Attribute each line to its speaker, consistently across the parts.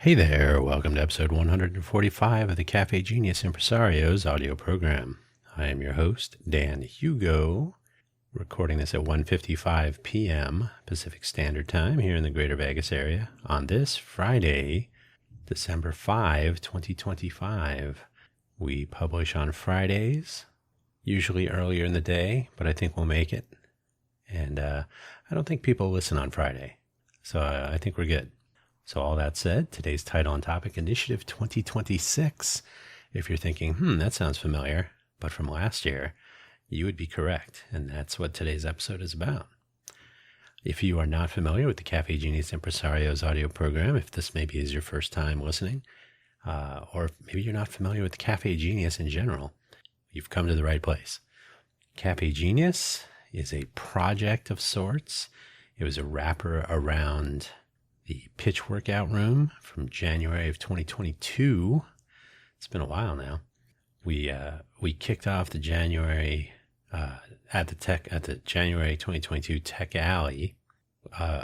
Speaker 1: Hey there, welcome to episode 145 of the Cafe Genius Impresario's audio program. I am your host, Dan Hugo, recording this at 1:55 p.m. Pacific Standard Time here in the Greater Vegas area on this Friday, December 5, 2025. We publish on Fridays, usually earlier in the day, but I think we'll make it. And I don't think people listen on Friday, so I think we're good. So all that said, today's title and topic, Initiative 2026. If you're thinking, that sounds familiar, but from last year, you would be correct. And that's what today's episode is about. If you are not familiar with the Cafe Genius Impresario's audio program, if this maybe is your first time listening, or maybe you're not familiar with the Cafe Genius in general, you've come to the right place. Cafe Genius is a project of sorts. It was a wrapper around the pitch workout room from January of 2022. It's been a while now. We kicked off the January at the January 2022 Tech Alley.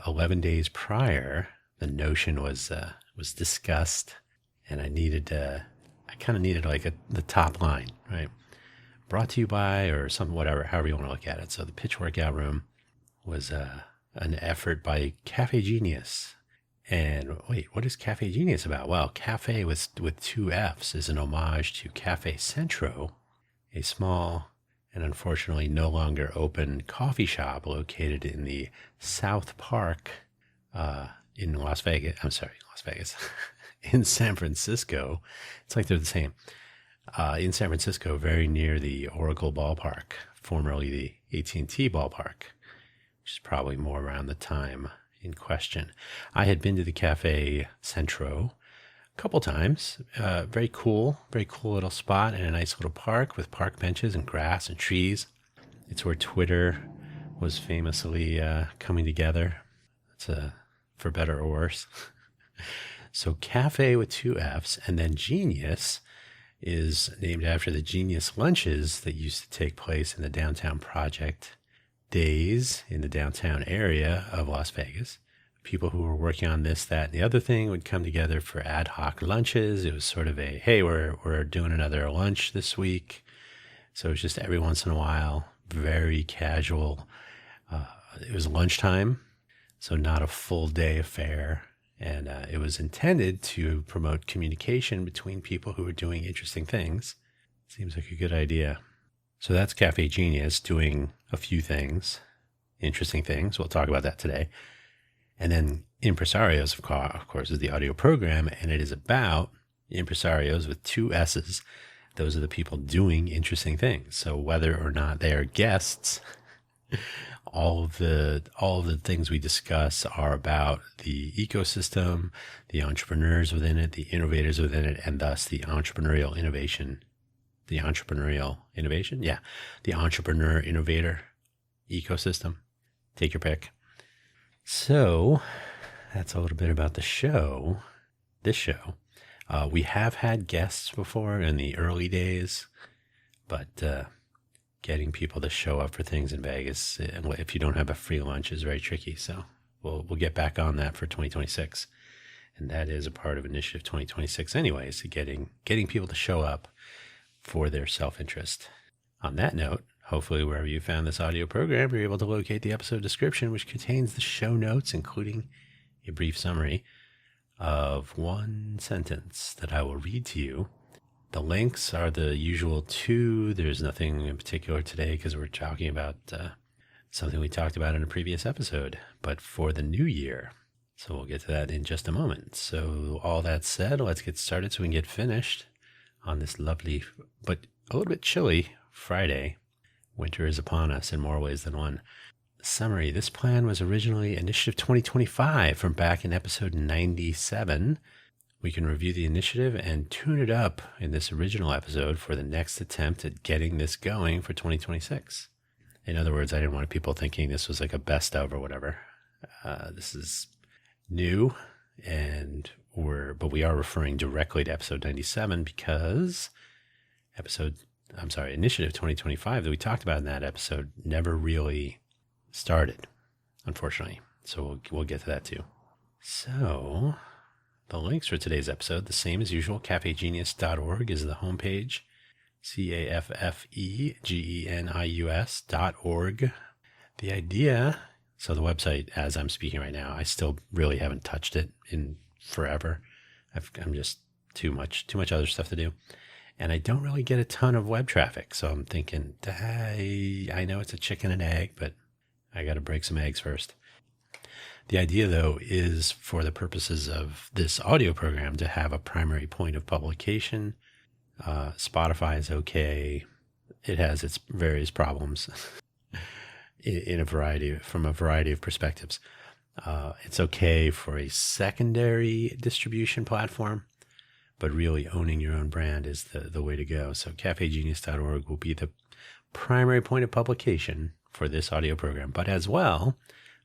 Speaker 1: 11 days prior, the notion was discussed, and I kind of needed like the top line, right? Brought to you by or something, whatever, however you want to look at it. So the pitch workout room was an effort by Cafe Genius. And wait, what is Cafe Genius about? Well, Cafe with two F's is an homage to Cafe Centro, a small and unfortunately no longer open coffee shop located in the South Park in Las Vegas, in San Francisco. It's like they're the same. In San Francisco, very near the Oracle Ballpark, formerly the AT&T Ballpark, which is probably more around the time in question. I had been to the Cafe Centro a couple times. Very cool little spot in a nice little park with park benches and grass and trees. It's where Twitter was famously coming together. It's for better or worse. So Cafe with two F's, and then Genius is named after the Genius lunches that used to take place in the downtown project days in the downtown area of Las Vegas. People who were working on this, that, and the other thing would come together for ad hoc lunches. It was sort of a, hey, we're doing another lunch this week. So it was just every once in a while, very casual. It was lunchtime, so not a full day affair. And it was intended to promote communication between people who were doing interesting things. Seems like a good idea. So that's Cafe Genius doing a few things, interesting things. We'll talk about that today. And then Impresarios, of course, is the audio program, and it is about impresarios with two S's. Those are the people doing interesting things. So whether or not they are guests, all of the things we discuss are about the ecosystem, the entrepreneurs within it, the innovators within it, and thus the entrepreneurial innovation. The entrepreneurial innovation? Yeah. The entrepreneur innovator ecosystem. Take your pick. So that's a little bit about the show. This show. We have had guests before in the early days, but getting people to show up for things in Vegas, if you don't have a free lunch, is very tricky. So we'll get back on that for 2026. And that is a part of Initiative 2026 anyways, getting people to show up for their self-interest. On that note, hopefully wherever you found this audio program, you're able to locate the episode description, which contains the show notes, including a brief summary of one sentence that I will read to you. The links are the usual two. There's nothing in particular today because we're talking about something we talked about in a previous episode, but for the new year. So we'll get to that in just a moment. So all that said, let's get started so we can get finished on this lovely, but a little bit chilly Friday. Winter is upon us in more ways than one. Summary. This plan was originally Initiative 2025 from back in episode 97. We can review the initiative and tune it up in this original episode for the next attempt at getting this going for 2026. In other words, I didn't want people thinking this was like a best of or whatever. This is new, but we are referring directly to episode 97 because Initiative 2025 that we talked about in that episode never really started, unfortunately. So we'll get to that too. So The links for today's episode, the same as usual. cafegenius.org is the homepage. CAFFEGENIUS.org. The idea, so the website, as I'm speaking right now, I still really haven't touched it in forever. I'm just too much other stuff to do. And I don't really get a ton of web traffic. So I'm thinking, I know it's a chicken and egg, but I got to break some eggs first. The idea, though, is for the purposes of this audio program to have a primary point of publication. Spotify is okay. It has its various problems from a variety of perspectives. It's okay for a secondary distribution platform, but really owning your own brand is the way to go. So cafegenius.org will be the primary point of publication for this audio program. But as well,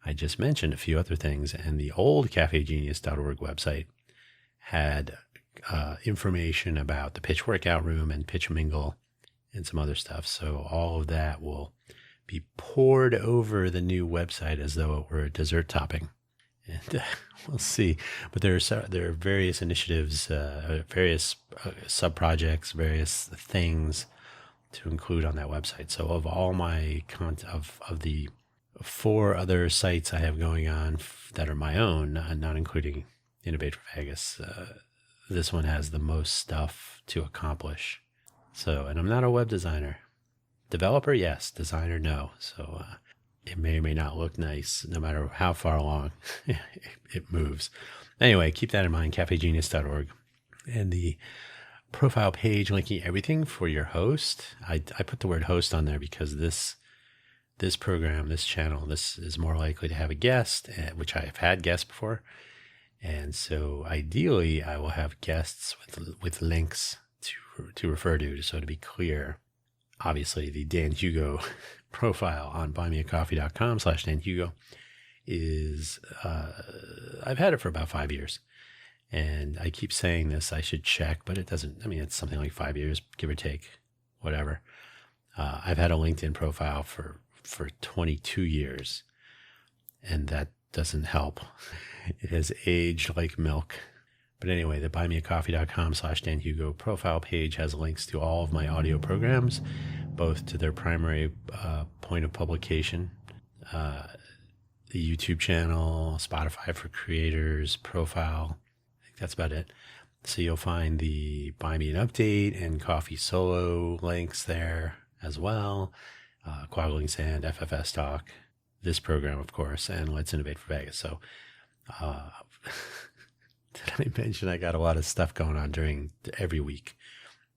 Speaker 1: I just mentioned a few other things, and the old cafegenius.org website had information about the pitch workout room and pitch mingle and some other stuff. So all of that will be poured over the new website as though it were a dessert topping. And we'll see. But there are various initiatives, various sub-projects, various things to include on that website. So of all my of the 4 other sites I have going on that are my own, not including Innovate for Vegas, this one has the most stuff to accomplish. So, and I'm not a web designer. Developer, yes. Designer, no. So it may or may not look nice, no matter how far along it moves. Anyway, keep that in mind, cafegenius.org. And the profile page linking everything for your host. I put the word host on there because this program, this channel, this is more likely to have a guest, which I have had guests before. And so ideally, I will have guests with links to refer to. So to be clear, obviously the Dan Hugo profile on buymeacoffee.com/Dan Hugo is, I've had it for about 5 years. And I keep saying this, I should check, but it doesn't, it's something like 5 years, give or take, whatever. I've had a LinkedIn profile for 22 years, and that doesn't help. It has aged like milk. But anyway, the buymeacoffee.com/Dan Hugo profile page has links to all of my audio programs, both to their primary point of publication, the YouTube channel, Spotify for Creators profile. I think that's about it. So you'll find the Buy Me an Update and Coffee Solo links there as well. Quaggling Sand, FFS Talk, this program, of course, and Let's Innovate for Vegas. So did I mention I got a lot of stuff going on during every week?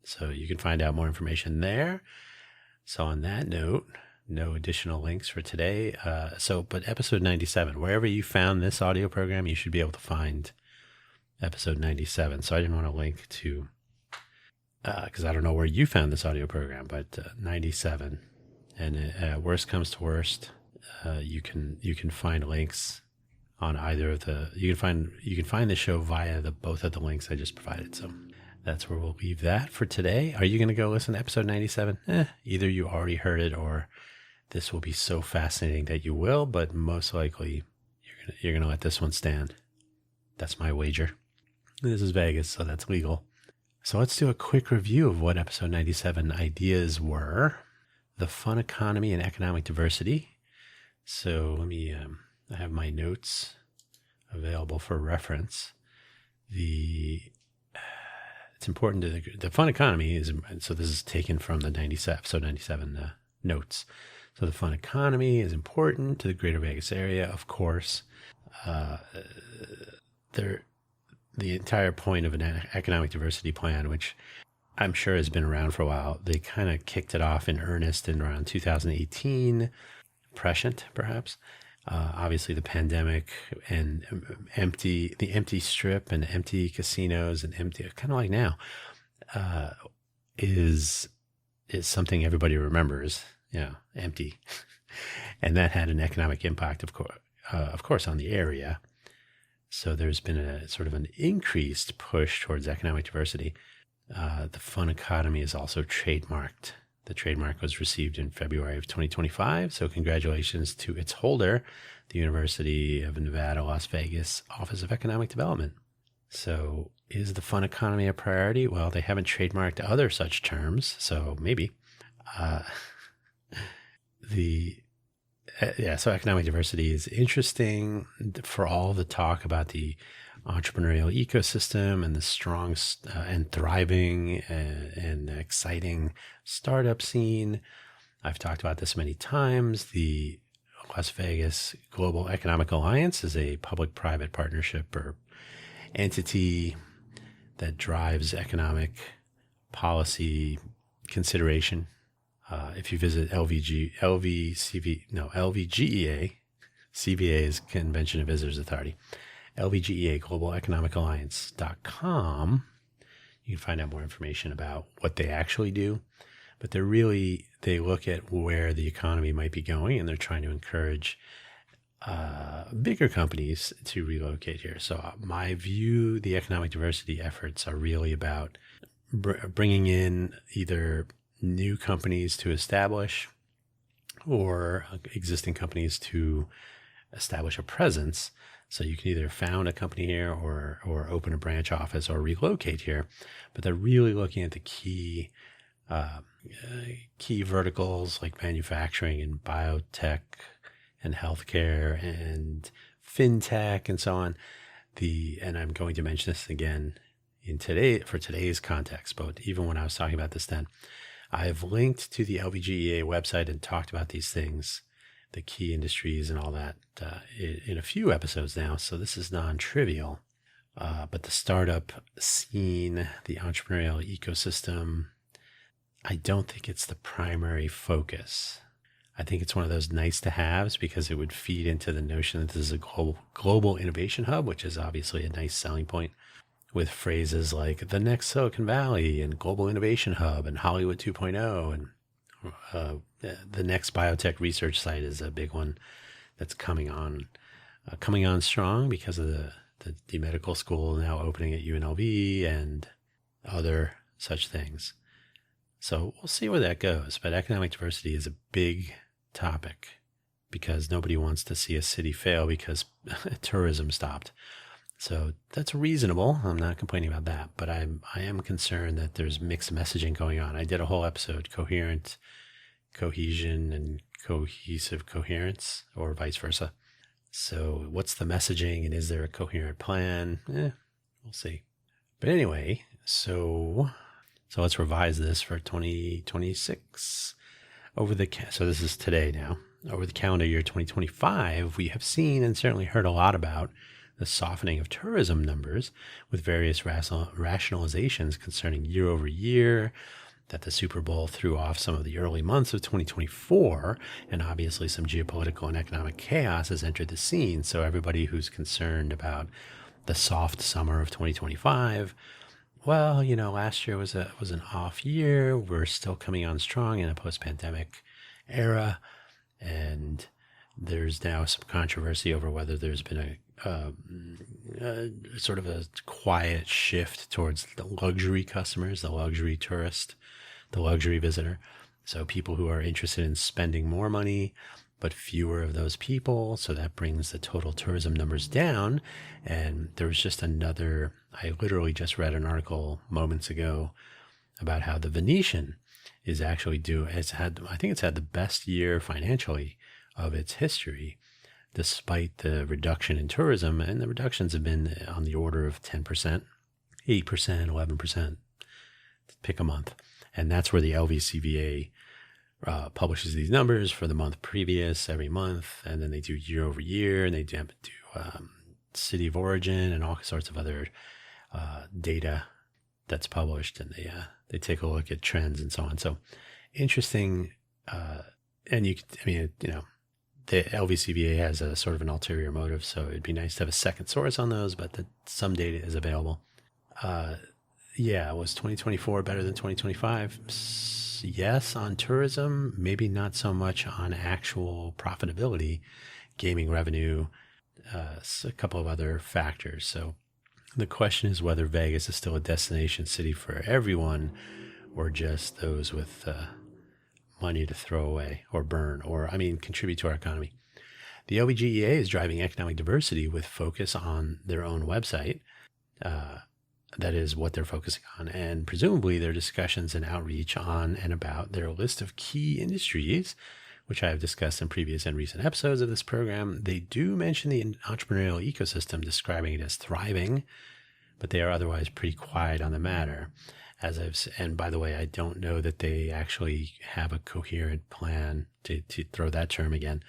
Speaker 1: So you can find out more information there. So on that note, no additional links for today. But episode 97, wherever you found this audio program, you should be able to find episode 97. So I didn't want to link to, because I don't know where you found this audio program, but 97. And worst comes to worst, you can find links on either of the. You can find the show via both of the links I just provided. So that's where we'll leave that for today. Are you going to go listen to episode 97? Either you already heard it, or this will be so fascinating that you will. But most likely, you're gonna let this one stand. That's my wager. This is Vegas, so that's legal. So let's do a quick review of what episode 97 ideas were. The fun economy and economic diversity. So let me, I have my notes available for reference. It's important to the fun economy is, so this is taken from the episode 97 notes. So the fun economy is important to the greater Vegas area, of course. The entire point of an economic diversity plan, which I'm sure has been around for a while, they kind of kicked it off in earnest in around 2018, prescient perhaps. Obviously the pandemic and the empty strip and empty casinos and empty, kind of like now, is something everybody remembers, empty. And that had an economic impact, of course, on the area. So there's been a sort of an increased push towards economic diversity. The fun economy is also trademarked. The trademark was received in February of 2025. So congratulations to its holder, the University of Nevada, Las Vegas Office of Economic Development. So is the fun economy a priority? Well, they haven't trademarked other such terms, so maybe. Uh, so economic diversity is interesting for all the talk about the entrepreneurial ecosystem and the strong and thriving and exciting startup scene. I've talked about this many times. The Las Vegas Global Economic Alliance is a public-private partnership or entity that drives economic policy consideration. If you visit LVGEA, CVA is Convention of Visitors Authority, LVGEA Global Economic Alliance.com, you can find out more information about what they actually do. But they look at where the economy might be going, and they're trying to encourage bigger companies to relocate here. So my view, the economic diversity efforts are really about bringing in either new companies to establish or existing companies to establish a presence. So you can either found a company here or open a branch office or relocate here. But they're really looking at the key verticals like manufacturing and biotech and healthcare and fintech and so on. And I'm going to mention this again for today's context, but even when I was talking about this then, I've linked to the LVGEA website and talked about these things, the key industries and all that in a few episodes now. So this is non-trivial. But the startup scene, the entrepreneurial ecosystem, I don't think it's the primary focus. I think it's one of those nice to haves because it would feed into the notion that this is a global innovation hub, which is obviously a nice selling point, with phrases like the next Silicon Valley and global innovation hub and Hollywood 2.0. And the next biotech research site is a big one that's coming on strong because of the medical school now opening at UNLV and other such things. So we'll see where that goes. But economic diversity is a big topic because nobody wants to see a city fail because tourism stopped. So that's reasonable. I'm not complaining about that, but I am concerned that there's mixed messaging going on. I did a whole episode, coherent cohesion and cohesive coherence, or vice versa. So what's the messaging, and is there a coherent plan? We'll see. But anyway, so let's revise this for 2026. So this is today now. Over the calendar year 2025, we have seen and certainly heard a lot about the softening of tourism numbers with various rationalizations concerning year over year, that the Super Bowl threw off some of the early months of 2024, and obviously some geopolitical and economic chaos has entered the scene. So everybody who's concerned about the soft summer of 2025, well, last year was an off year. We're still coming on strong in a post-pandemic era, and there's now some controversy over whether there's been a sort of a quiet shift towards the luxury customers, the luxury tourist, the luxury visitor. So people who are interested in spending more money, but fewer of those people. So that brings the total tourism numbers down. And there was just I literally just read an article moments ago about how the Venetian is actually I think it's had the best year financially of its history, despite the reduction in tourism. And the reductions have been on the order of 10%, 8%, 11%, pick a month. And that's where the LVCVA publishes these numbers for the month previous every month. And then they do year over year, and they do city of origin and all sorts of other data that's published. And they take a look at trends and so on. So interesting. The LVCVA has a sort of an ulterior motive, so it'd be nice to have a second source on those, but some data is available. Was 2024 better than 2025? Yes, on tourism, maybe not so much on actual profitability, gaming revenue, a couple of other factors. So the question is whether Vegas is still a destination city for everyone, or just those with money to throw away or burn or contribute to our economy. The LVGEA is driving economic diversity with focus on their own website. That is what they're focusing on. And presumably their discussions and outreach on and about their list of key industries, which I have discussed in previous and recent episodes of this program, they do mention the entrepreneurial ecosystem, describing it as thriving, but they are otherwise pretty quiet on the matter. And by the way, I don't know that they actually have a coherent plan, to throw that term again,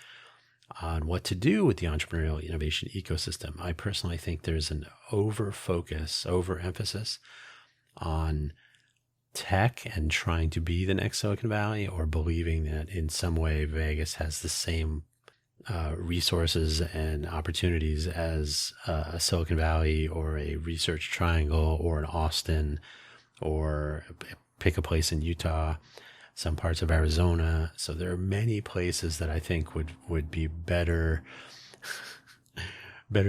Speaker 1: on what to do with the entrepreneurial innovation ecosystem. I personally think there's an overemphasis on tech and trying to be the next Silicon Valley, or believing that in some way Vegas has the same resources and opportunities as a Silicon Valley or a Research Triangle or an Austin, or pick a place in Utah, some parts of Arizona. So there are many places that I think would be better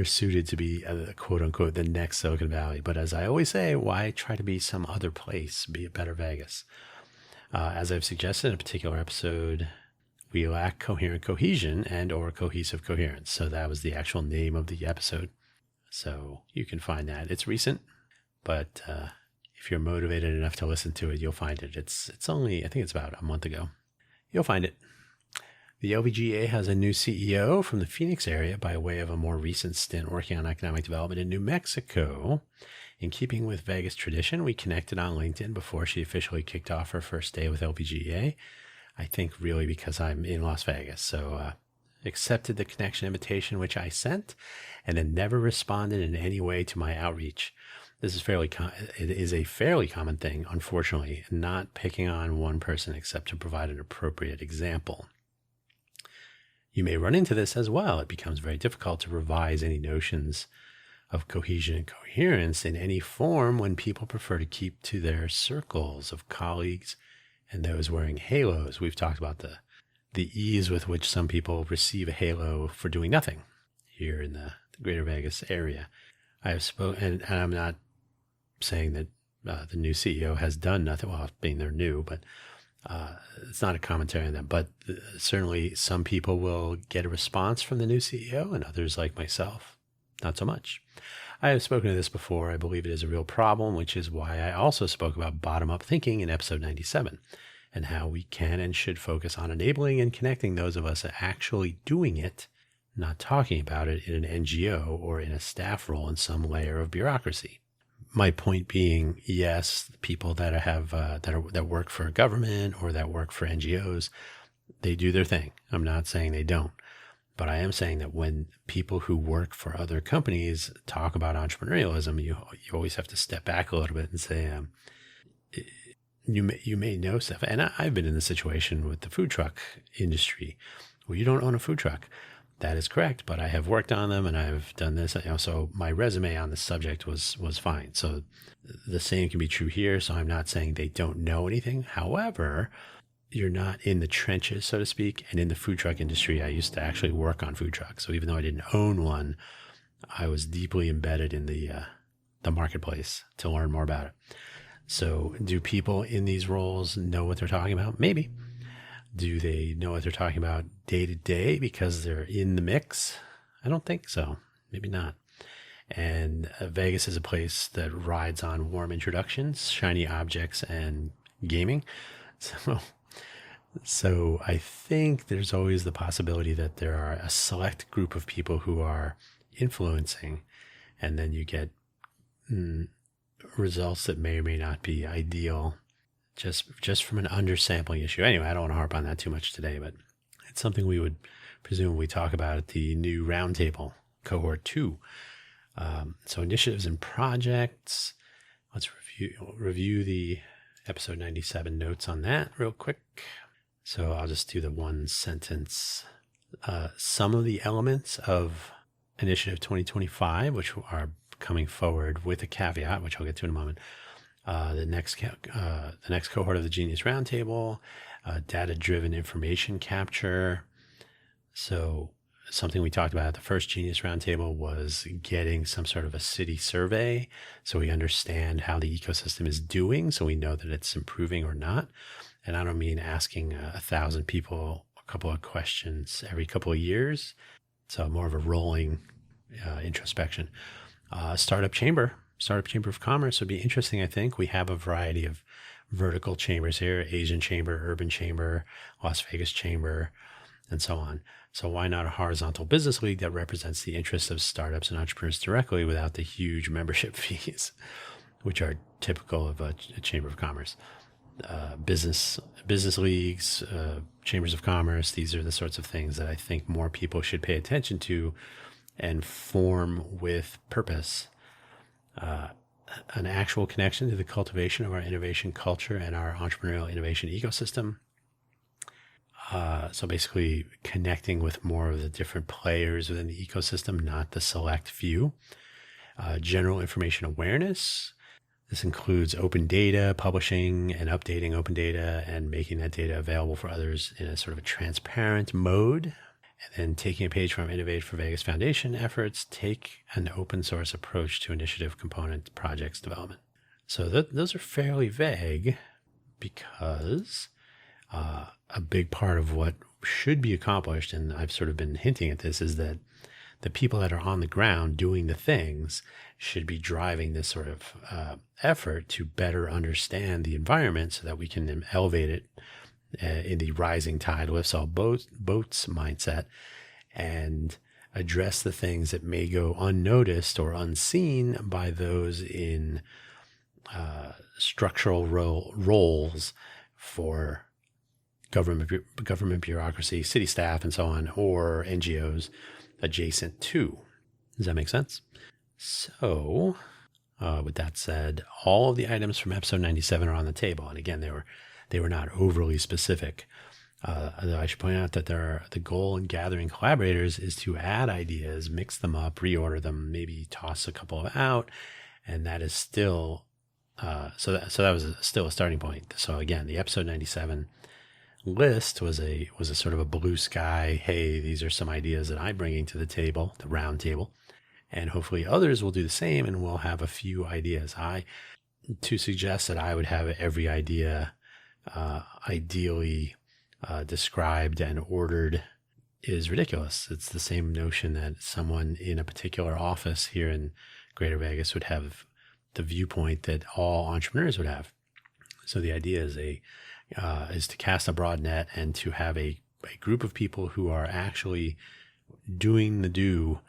Speaker 1: suited to be quote unquote the next Silicon Valley. But as I always say, why try to be some other place? Be a better Vegas. As I've suggested in a particular episode, we lack coherent cohesion and or cohesive coherence. So that was the actual name of the episode. So you can find that. It's recent, but if you're motivated enough to listen to it, you'll find it. It's only, I think it's about a month ago. You'll find it. The LVGA has a new CEO from the Phoenix area by way of a more recent stint working on economic development in New Mexico. In keeping with Vegas tradition, we connected on LinkedIn before she officially kicked off her first day with LVGA. I think really because I'm in Las Vegas. So accepted the connection invitation, which I sent, and then never responded in any way to my outreach. This is it is a fairly common thing, unfortunately, not picking on one person except to provide an appropriate example. You may run into this as well. It becomes very difficult to revise any notions of cohesion and coherence in any form when people prefer to keep to their circles of colleagues and those wearing halos. We've talked about the ease with which some people receive a halo for doing nothing here in the greater Vegas area. I have spoken, and I'm not saying that the new CEO has done nothing, well, being they're new, but it's not a commentary on them. But certainly some people will get a response from the new CEO, and others like myself, not so much. I have spoken to this before. I believe it is a real problem, which is why I also spoke about bottom-up thinking in episode 97, and how we can and should focus on enabling and connecting those of us actually doing it, not talking about it in an NGO or in a staff role in some layer of bureaucracy. My point being, yes, people that that work for a government or that work for NGOs, they do their thing. I'm not saying they don't, but I am saying that when people who work for other companies talk about entrepreneurialism, you always have to step back a little bit and say, you may know stuff. And I've been in the situation with the food truck industry where you don't own a food truck. That is correct, but I have worked on them and I've done this. So my resume on this subject was fine. So the same can be true here. So I'm not saying they don't know anything. However, you're not in the trenches, so to speak. And in the food truck industry, I used to actually work on food trucks. So even though I didn't own one, I was deeply embedded in the marketplace to learn more about it. So do people in these roles know what they're talking about? Maybe. Do they know what they're talking about day to day because they're in the mix? I don't think so. Maybe not. And Vegas is a place that rides on warm introductions, shiny objects, and gaming. So I think there's always the possibility that there are a select group of people who are influencing, and then you get results that may or may not be ideal. Just from an undersampling issue. Anyway, I don't want to harp on that too much today, but it's something we would presumably talk about at the new roundtable, cohort 2. So initiatives and projects. Let's review the episode 97 notes on that real quick. So I'll just do the one sentence. Some of the elements of Initiative 2025, which are coming forward with a caveat, which I'll get to in a moment. The next cohort of the Genius Roundtable, data-driven information capture. So something we talked about at the first Genius Roundtable was getting some sort of a city survey so we understand how the ecosystem is doing, so we know that it's improving or not. And I don't mean asking 1,000 people a couple of questions every couple of years. So more of a rolling introspection. Startup chamber. startup chamber of commerce would be interesting, I think. We have a variety of vertical chambers here: Asian chamber, urban chamber, Las Vegas chamber, and so on. So why not a horizontal business league that represents the interests of startups and entrepreneurs directly without the huge membership fees, which are typical of a chamber of commerce? Business leagues, chambers of commerce, these are the sorts of things that I think more people should pay attention to and form with purpose. An actual connection to the cultivation of our innovation culture and our entrepreneurial innovation ecosystem. So basically connecting with more of the different players within the ecosystem, not the select few. General information awareness. This includes open data, publishing and updating open data and making that data available for others in a sort of a transparent mode. And then taking a page from Innovate for Vegas Foundation efforts, take an open source approach to initiative component projects development. So those are fairly vague because a big part of what should be accomplished, and I've sort of been hinting at this, is that the people that are on the ground doing the things should be driving this sort of effort to better understand the environment so that we can elevate it in the rising tide lifts all boats mindset and address the things that may go unnoticed or unseen by those in structural roles for government bureaucracy, city staff, and so on, or NGOs adjacent to. Does that make sense? So, with that said, all of the items from episode 97 are on the table. And again, they were not overly specific. Although I should point out that the goal in gathering collaborators is to add ideas, mix them up, reorder them, maybe toss a couple out, and that is still so that was still a starting point. So again, the episode 97 list was a sort of a blue sky. Hey, these are some ideas that I'm bringing to the table, the round table, and hopefully others will do the same, and we'll have a few ideas. To suggest that I would have every idea ideally described and ordered is ridiculous. It's the same notion that someone in a particular office here in Greater Vegas would have the viewpoint that all entrepreneurs would have. So the idea is to cast a broad net and to have a group of people who are actually doing the due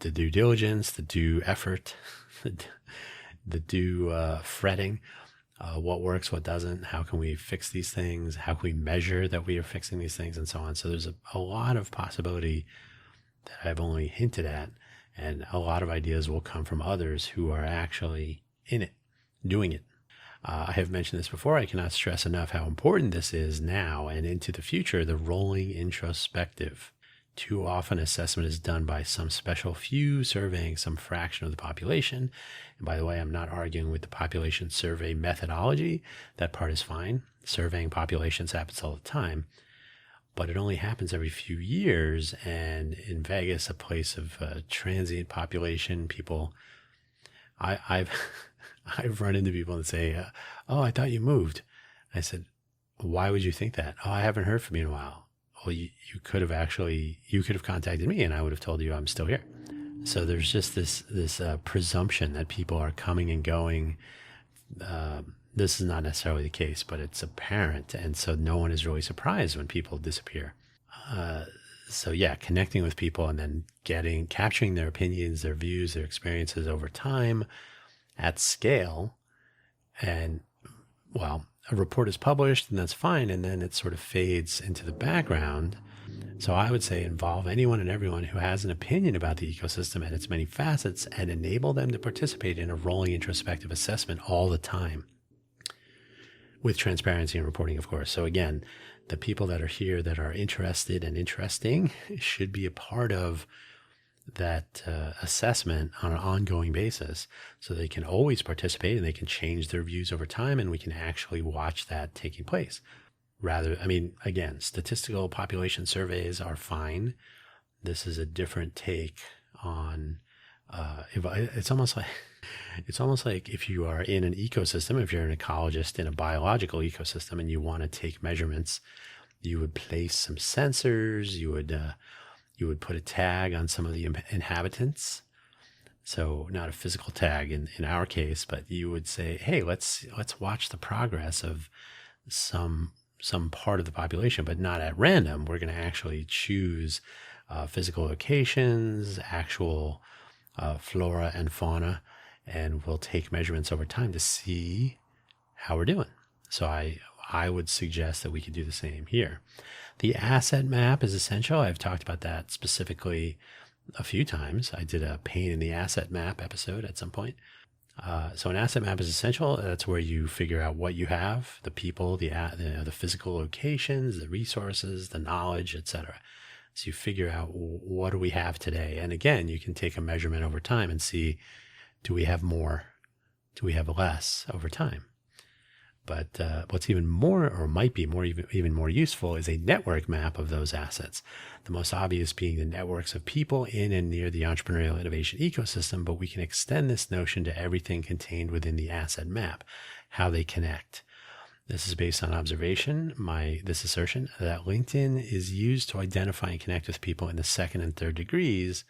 Speaker 1: diligence, the due effort, the due fretting. What works, what doesn't, how can we fix these things, how can we measure that we are fixing these things, and so on. So there's a lot of possibility that I've only hinted at, and a lot of ideas will come from others who are actually in it, doing it. I have mentioned this before. I cannot stress enough how important this is now and into the future, the rolling introspective. Too often assessment is done by some special few surveying some fraction of the population. And by the way, I'm not arguing with the population survey methodology. That part is fine. Surveying populations happens all the time, but it only happens every few years. And in Vegas, a place of transient population, people, I've run into people that say, oh, I thought you moved. I said, why would you think that? Oh, I haven't heard from you in a while. Well, you could have contacted me and I would have told you I'm still here. So there's just this presumption that people are coming and going. This is not necessarily the case, but it's apparent. And so no one is really surprised when people disappear. So yeah, connecting with people and then capturing their opinions, their views, their experiences over time at scale. And well, a report is published and that's fine. And then it sort of fades into the background. So I would say involve anyone and everyone who has an opinion about the ecosystem and its many facets and enable them to participate in a rolling introspective assessment all the time with transparency and reporting, of course. So again, the people that are here that are interested and interesting should be a part of that assessment on an ongoing basis so they can always participate and they can change their views over time and we can actually watch that taking place. Again, statistical population surveys are fine. This is a different take on, it's almost like if you are in an ecosystem, if you're an ecologist in a biological ecosystem and you want to take measurements, you would place some sensors, you would put a tag on some of the inhabitants So not a physical tag in our case, but you would say, hey, let's watch the progress of some part of the population, but not at random. We're going to actually choose physical locations, actual flora and fauna, and we'll take measurements over time to see how we're doing. So I would suggest that we could do the same here. The asset map is essential. I've talked about that specifically a few times. I did a pain in the asset map episode at some point. So an asset map is essential. That's where you figure out what you have, the people, the physical locations, the resources, the knowledge, etc. So you figure out, what do we have today? And again, you can take a measurement over time and see, do we have more? Do we have less over time? But what's even more, or might be more, even more useful, is a network map of those assets. The most obvious being the networks of people in and near the entrepreneurial innovation ecosystem, but we can extend this notion to everything contained within the asset map, how they connect. This is based on observation, this assertion that LinkedIn is used to identify and connect with people in the second and third degrees,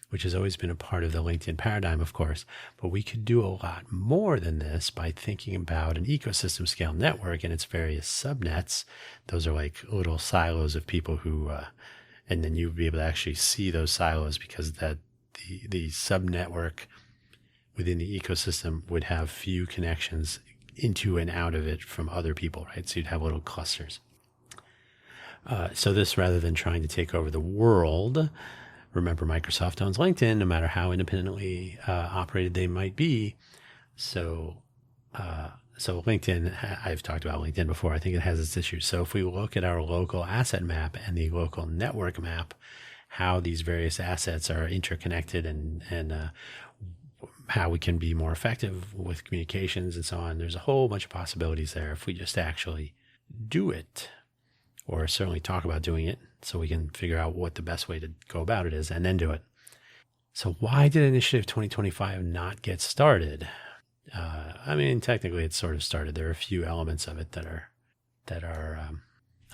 Speaker 1: which has always been a part of the LinkedIn paradigm, of course. But we could do a lot more than this by thinking about an ecosystem scale network and its various subnets. Those are like little silos of people who, and then you'd be able to actually see those silos, because the subnetwork within the ecosystem would have few connections into and out of it from other people, right? So you'd have little clusters. So this, rather than trying to take over the world, remember, Microsoft owns LinkedIn, no matter how independently operated they might be. So LinkedIn, I've talked about LinkedIn before. I think it has its issues. So if we look at our local asset map and the local network map, how these various assets are interconnected and how we can be more effective with communications and so on, there's a whole bunch of possibilities there if we just actually do it, or certainly talk about doing it, so we can figure out what the best way to go about it is and then do it. So why did Initiative 2025 not get started? I mean, technically it's sort of started. There are a few elements of it that are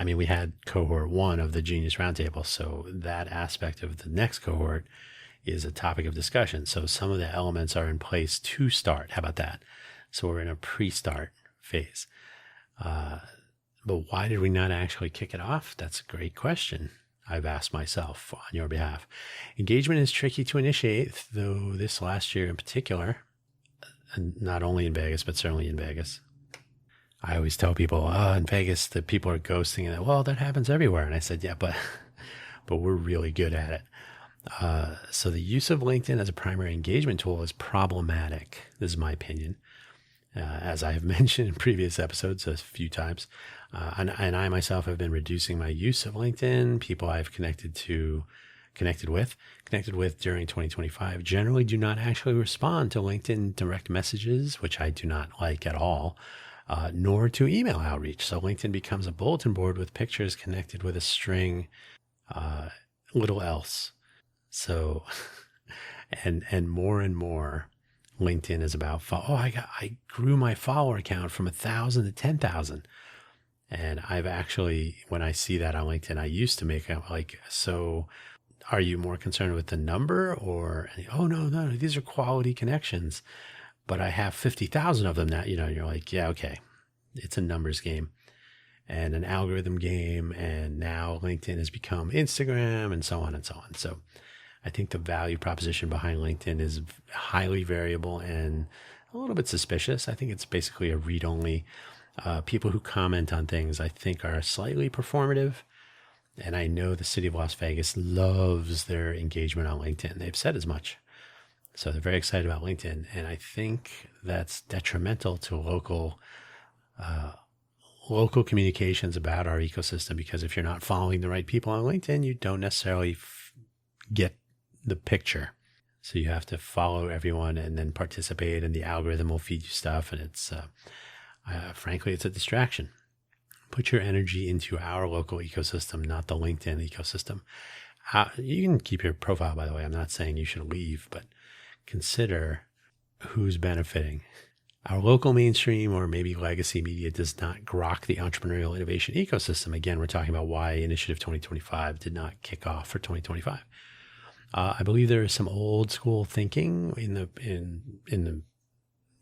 Speaker 1: we had cohort 1 of the Genius Roundtable. So that aspect of the next cohort is a topic of discussion. So some of the elements are in place to start. How about that? So we're in a pre-start phase. But why did we not actually kick it off? That's a great question I've asked myself on your behalf. Engagement is tricky to initiate, though this last year in particular, and not only in Vegas, but certainly in Vegas. I always tell people, in Vegas, the people are ghosting. And well, that happens everywhere. And I said, yeah, but we're really good at it. So the use of LinkedIn as a primary engagement tool is problematic. This is my opinion. As I have mentioned in previous episodes a few times, and I myself have been reducing my use of LinkedIn. People I've connected with during 2025 generally do not actually respond to LinkedIn direct messages, which I do not like at all, nor to email outreach. So LinkedIn becomes a bulletin board with pictures connected with a string, little else. So, and more, LinkedIn is about, I grew my follower account from 1,000 to 10,000. And I've actually, when I see that on LinkedIn, I used to make it like, so are you more concerned with the number or, no, these are quality connections, but I have 50,000 of them now, you're like, yeah, okay. It's a numbers game and an algorithm game. And now LinkedIn has become Instagram and so on and so on. So I think the value proposition behind LinkedIn is highly variable and a little bit suspicious. I think it's basically a read-only. People who comment on things, I think, are slightly performative. And I know the city of Las Vegas loves their engagement on LinkedIn. They've said as much. So they're very excited about LinkedIn. And I think that's detrimental to local communications about our ecosystem, because if you're not following the right people on LinkedIn, you don't necessarily get the picture. So you have to follow everyone and then participate, and the algorithm will feed you stuff. And it's, frankly, it's a distraction. Put your energy into our local ecosystem, not the LinkedIn ecosystem. You can keep your profile, by the way. I'm not saying you should leave, but consider who's benefiting. Our local mainstream or maybe legacy media does not grok the entrepreneurial innovation ecosystem. Again, we're talking about why Initiative 2025 did not kick off for 2025. I believe there is some old school thinking in the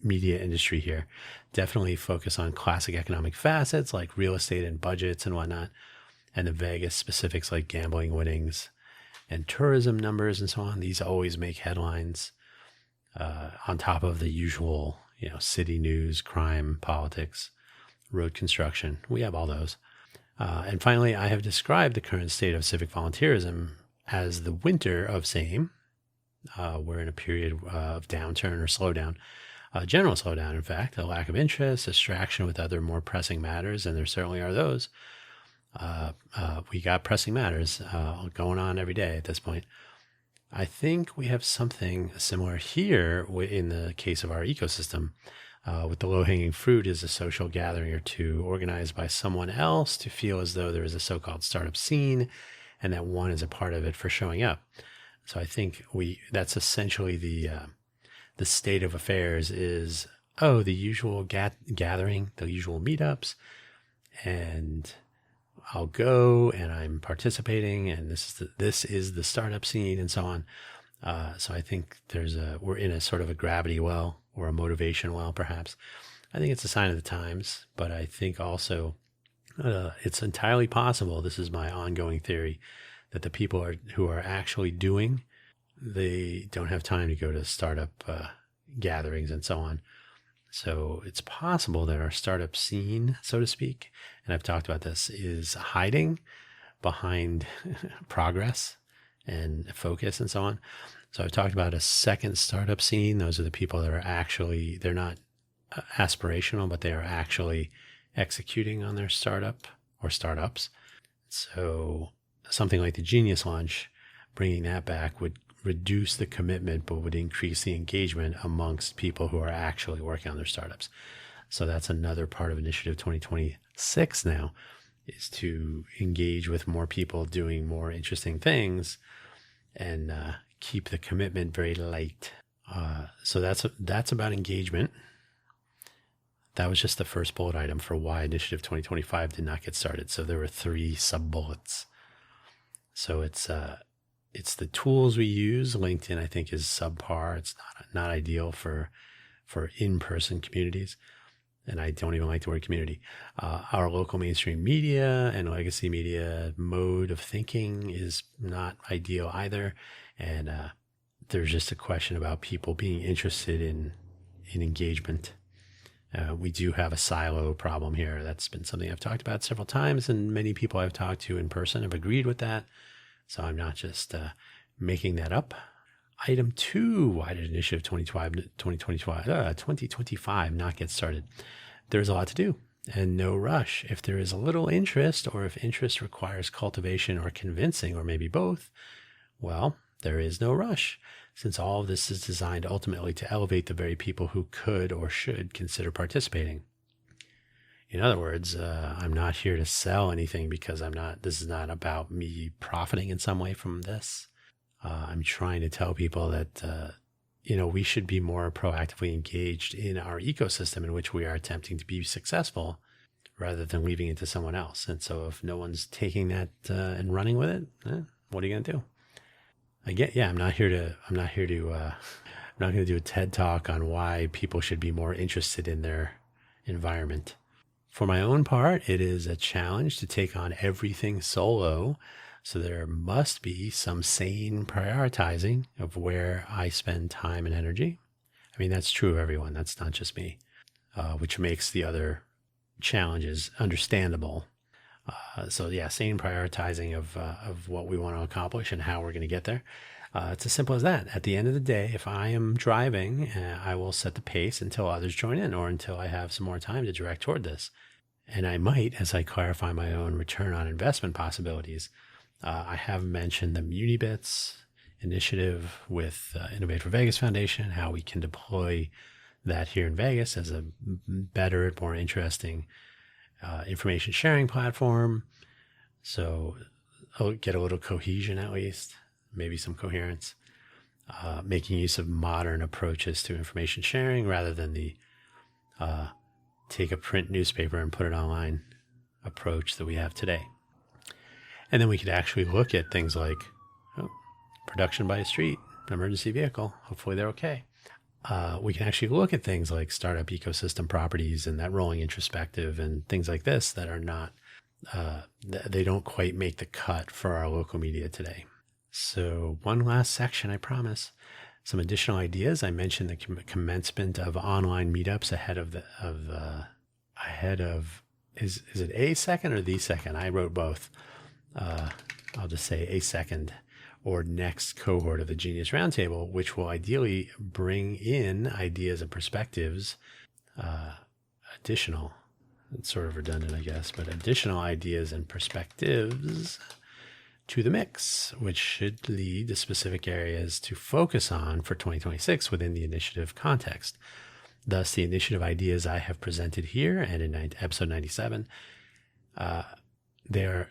Speaker 1: media industry here. Definitely focus on classic economic facets like real estate and budgets and whatnot, and the Vegas specifics like gambling winnings and tourism numbers and so on. These always make headlines on top of the usual, city news, crime, politics, road construction. We have all those. And finally, I have described the current state of civic volunteerism as the winter of same. We're in a period of downturn or slowdown, general slowdown, in fact, a lack of interest, distraction with other more pressing matters, and there certainly are those. We got pressing matters going on every day at this point. I think we have something similar here in the case of our ecosystem. With the low-hanging fruit is a social gathering or two organized by someone else to feel as though there is a so-called startup scene and that one is a part of it for showing up. So I think that's essentially the state of affairs is, the usual gathering, the usual meetups, and I'll go and I'm participating, and this is the startup scene and so on. So I think we're in a sort of a gravity well or a motivation well, perhaps. I think it's a sign of the times, but I think also it's entirely possible, this is my ongoing theory, that the people who are actually doing, they don't have time to go to startup gatherings and so on. So it's possible that our startup scene, so to speak, and I've talked about this, is hiding behind progress and focus and so on. So I've talked about a second startup scene. Those are the people that are they're not aspirational, but they are actually executing on their startup or startups. So something like the Genius Lunch, bringing that back would reduce the commitment, but would increase the engagement amongst people who are actually working on their startups. So that's another part of Initiative 2026 now, is to engage with more people doing more interesting things and keep the commitment very light. So that's about engagement. That was just the first bullet item for why Initiative 2025 did not get started. So there were 3 sub-bullets. So it's the tools we use. LinkedIn, I think, is subpar. It's not ideal for in-person communities. And I don't even like the word community. Our local mainstream media and legacy media mode of thinking is not ideal either. And there's just a question about people being interested in engagement. We do have a silo problem here. That's been something I've talked about several times, and many people I've talked to in person have agreed with that. So I'm not just making that up. Item 2, why did Initiative 2025 not get started? There's a lot to do and no rush. If there is a little interest, or if interest requires cultivation or convincing, or maybe both, well, there is no rush, since all of this is designed ultimately to elevate the very people who could or should consider participating. In other words, I'm not here to sell anything because this is not about me profiting in some way from this. I'm trying to tell people that, we should be more proactively engaged in our ecosystem in which we are attempting to be successful, rather than leaving it to someone else. And so if no one's taking that and running with it, what are you going to do? I'm not going to do a TED talk on why people should be more interested in their environment. For my own part, it is a challenge to take on everything solo. So there must be some sane prioritizing of where I spend time and energy. I mean, that's true of everyone. That's not just me, which makes the other challenges understandable. Sane prioritizing of what we want to accomplish and how we're going to get there. It's as simple as that. At the end of the day, if I am driving, I will set the pace until others join in, or until I have some more time to direct toward this. And I might, as I clarify my own return on investment possibilities, I have mentioned the MuniBits initiative with Innovate for Vegas Foundation, how we can deploy that here in Vegas as a better, more interesting information sharing platform. So I'll get a little cohesion, at least, maybe some coherence, making use of modern approaches to information sharing rather than the take a print newspaper and put it online approach that we have today. And then we could actually look at things like production by a street, emergency vehicle. Hopefully they're okay. We can actually look at things like startup ecosystem properties and that rolling introspective and things like this that are not, they don't quite make the cut for our local media today. So one last section, I promise. Some additional ideas. I mentioned the commencement of online meetups ahead of is it a second or the second? I wrote both. I'll just say a second or next cohort of the Genius Roundtable, which will ideally bring in ideas and perspectives, additional, it's sort of redundant, I guess, but additional ideas and perspectives to the mix, which should lead to specific areas to focus on for 2026 within the initiative context. Thus, the initiative ideas I have presented here and in episode 97, they're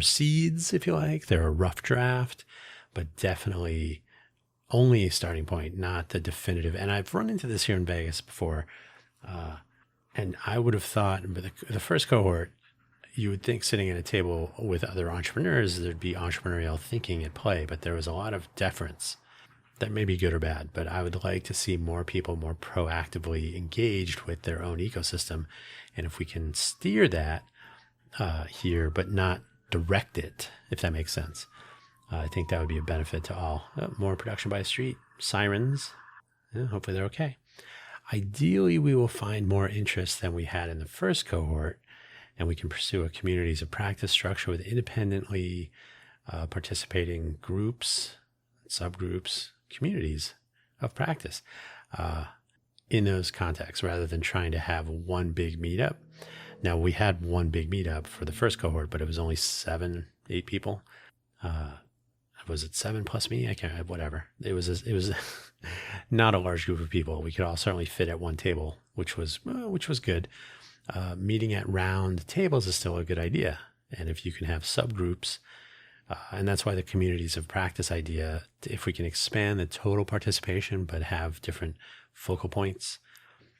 Speaker 1: seeds, if you like. They're a rough draft, but definitely only a starting point, not the definitive. And I've run into this here in Vegas before, and I would have thought the first cohort, you would think sitting at a table with other entrepreneurs, there'd be entrepreneurial thinking at play, but there was a lot of deference. That may be good or bad, but I would like to see more people more proactively engaged with their own ecosystem. And if we can steer that here, but not direct it, if that makes sense, I think that would be a benefit to all. More production by street, sirens, hopefully they're okay. Ideally, we will find more interest than we had in the first cohort, and we can pursue a communities of practice structure with independently participating groups, subgroups, communities of practice in those contexts rather than trying to have one big meetup. Now, we had one big meetup for the first cohort, but it was only 7, 8 people. Was it 7 plus me? I can't, whatever. It was not a large group of people. We could all certainly fit at one table, which was good. Meeting at round tables is still a good idea. And if you can have subgroups, and that's why the communities of practice idea, if we can expand the total participation, but have different focal points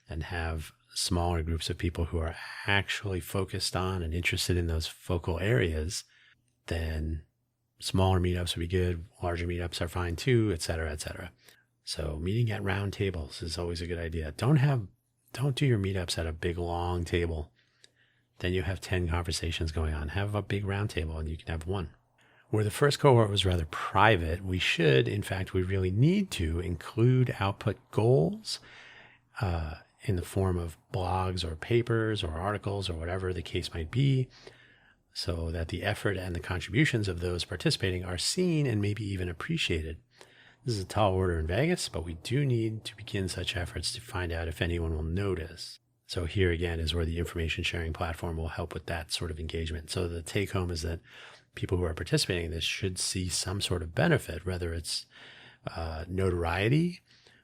Speaker 1: and have smaller groups of people who are actually focused on and interested in those focal areas, then smaller meetups would be good. Larger meetups are fine too, et cetera, et cetera. So meeting at round tables is always a good idea. Don't do your meetups at a big long table. Then you have 10 conversations going on. Have a big round table and you can have one. Where the first cohort was rather private, we really need to include output goals in the form of blogs or papers or articles or whatever the case might be, so that the effort and the contributions of those participating are seen and maybe even appreciated. This is a tall order in Vegas, but we do need to begin such efforts to find out if anyone will notice. So here again is where the information sharing platform will help with that sort of engagement. So the take home is that people who are participating in this should see some sort of benefit, whether it's notoriety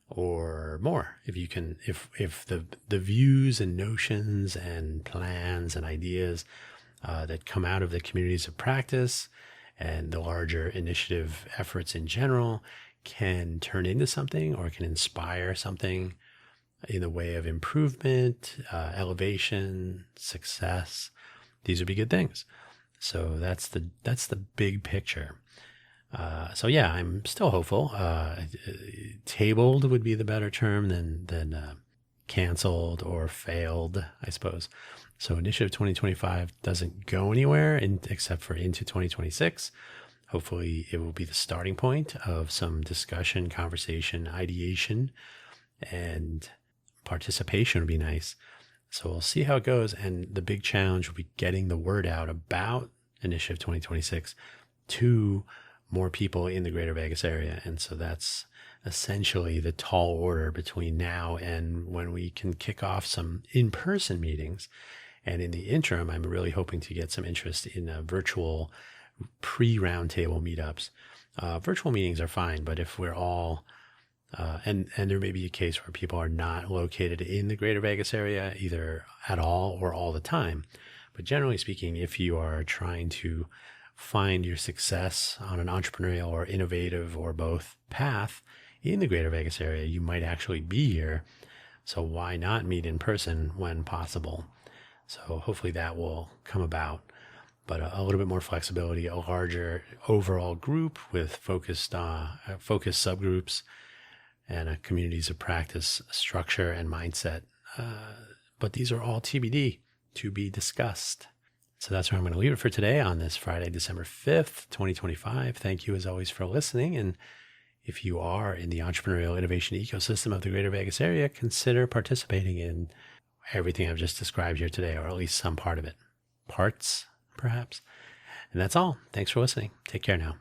Speaker 1: or more. If the views and notions and plans and ideas that come out of the communities of practice and the larger initiative efforts in general can turn into something or can inspire something in the way of improvement, elevation, success, these would be good things. So that's the big picture. So yeah, I'm still hopeful. Tabled would be the better term than canceled or failed, I suppose. So Initiative 2025 doesn't go anywhere except for into 2026. Hopefully it will be the starting point of some discussion, conversation, ideation, and participation would be nice. So we'll see how it goes. And the big challenge will be getting the word out about Initiative 2026 to more people in the greater Vegas area. And so that's essentially the tall order between now and when we can kick off some in-person meetings. And in the interim, I'm really hoping to get some interest in virtual pre-roundtable meetups. Virtual meetings are fine, but if we're all and there may be a case where people are not located in the greater Vegas area, either at all or all the time. But generally speaking, if you are trying to find your success on an entrepreneurial or innovative or both path in the greater Vegas area, you might actually be here. So why not meet in person when possible? So hopefully that will come about. but a little bit more flexibility, a larger overall group with focused subgroups, and communities of practice, structure, and mindset. But these are all TBD, to be discussed. So that's where I'm going to leave it for today on this Friday, December 5th, 2025. Thank you as always for listening. And if you are in the entrepreneurial innovation ecosystem of the Greater Vegas area, consider participating in everything I've just described here today, or at least some part of it. Parts, perhaps. And that's all. Thanks for listening. Take care now.